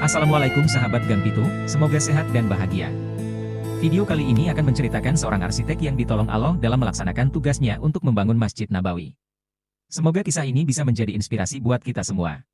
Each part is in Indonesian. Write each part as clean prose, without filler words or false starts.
Assalamualaikum sahabat Gang Pitu, semoga sehat dan bahagia. Video kali ini akan menceritakan seorang arsitek yang ditolong Allah dalam melaksanakan tugasnya untuk membangun Masjid Nabawi. Semoga kisah ini bisa menjadi inspirasi buat kita semua.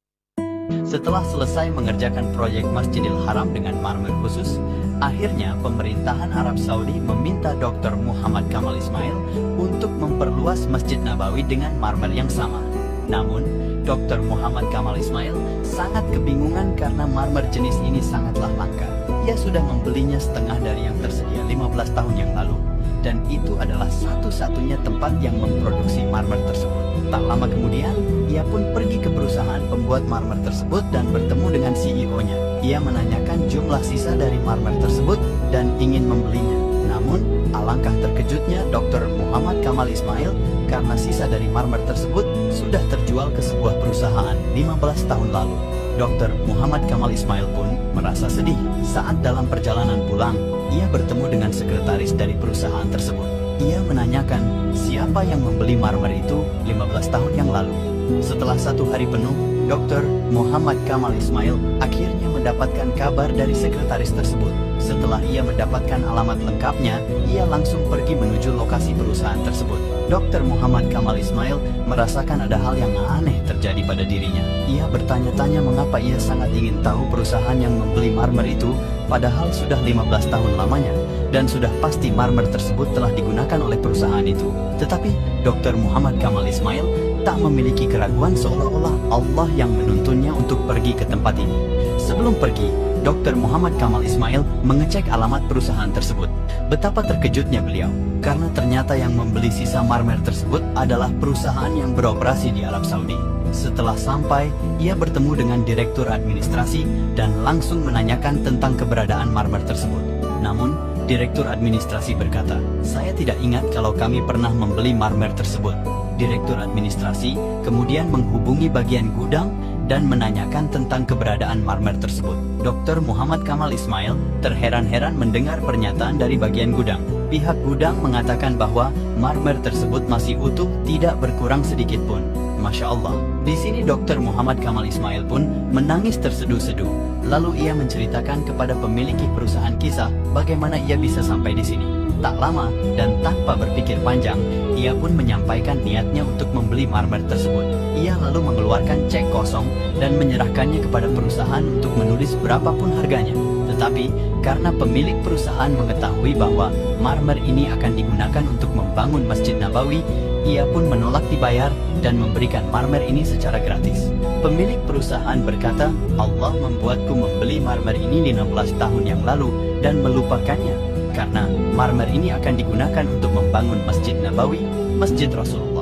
Setelah selesai mengerjakan proyek Masjidil Haram dengan marmer khusus, akhirnya pemerintahan Arab Saudi meminta Dr. Muhammad Kamal Ismail untuk memperluas Masjid Nabawi dengan marmer yang sama. Namun, Dr. Muhammad Kamal Ismail sangat kebingungan karena marmer jenis ini sangatlah langka. Ia sudah membelinya setengah dari yang tersedia 15 tahun yang lalu, dan itu adalah satu-satunya tempat yang memproduksi marmer tersebut. Tak lama kemudian, ia pun pergi ke perusahaan pembuat marmer tersebut dan bertemu dengan CEO-nya. Ia menanyakan jumlah sisa dari marmer tersebut dan ingin membelinya. Namun, alangkah terkejutnya Dr. Muhammad Kamal Ismail karena sisa dari marmer tersebut sudah terjual ke sebuah perusahaan 15 tahun lalu. Dr. Muhammad Kamal Ismail pun merasa sedih. Saat dalam perjalanan pulang, ia bertemu dengan sekretaris dari perusahaan tersebut. Ia menanyakan siapa yang membeli marmer itu 15 tahun yang lalu. Setelah 1 hari penuh, Dr. Muhammad Kamal Ismail akhirnya mendapatkan kabar dari sekretaris tersebut. Setelah ia mendapatkan alamat lengkapnya, ia langsung pergi menuju lokasi perusahaan tersebut. Dr. Muhammad Kamal Ismail merasakan ada hal yang aneh terjadi pada dirinya. Ia bertanya-tanya mengapa ia sangat ingin tahu perusahaan yang membeli marmer itu, padahal sudah 15 tahun lamanya, dan sudah pasti marmer tersebut telah digunakan oleh perusahaan itu. Tetapi Dr. Muhammad Kamal Ismail tak memiliki keraguan, seolah-olah Allah yang menuntunnya untuk pergi ke tempat ini. Sebelum pergi, Dr. Muhammad Kamal Ismail mengecek alamat perusahaan tersebut. Betapa terkejutnya beliau, karena ternyata yang membeli sisa marmer tersebut adalah perusahaan yang beroperasi di Arab Saudi. Setelah sampai, ia bertemu dengan direktur administrasi dan langsung menanyakan tentang keberadaan marmer tersebut. Namun, direktur administrasi berkata, "Saya tidak ingat kalau kami pernah membeli marmer tersebut." Direktur administrasi kemudian menghubungi bagian gudang dan menanyakan tentang keberadaan marmer tersebut. Dr. Muhammad Kamal Ismail terheran-heran mendengar pernyataan dari bagian gudang. Pihak gudang mengatakan bahwa marmer tersebut masih utuh, tidak berkurang sedikit pun. Masya Allah. Di sini Dr. Muhammad Kamal Ismail pun menangis terseduh-seduh. Lalu ia menceritakan kepada pemilik perusahaan kisah bagaimana ia bisa sampai di sini. Tak lama dan tanpa berpikir panjang, ia pun menyampaikan niatnya untuk membeli marmer tersebut. Ia lalu mengeluarkan cek kosong dan menyerahkannya kepada perusahaan untuk menulis berapapun harganya. Tetapi karena pemilik perusahaan mengetahui bahwa marmer ini akan digunakan untuk membangun Masjid Nabawi, ia pun menolak dibayar dan memberikan marmer ini secara gratis. Pemilik perusahaan berkata, "Allah membuatku membeli marmer ini 15 tahun yang lalu dan melupakannya, karena marmer ini akan digunakan untuk membangun Masjid Nabawi, Masjid Rasulullah."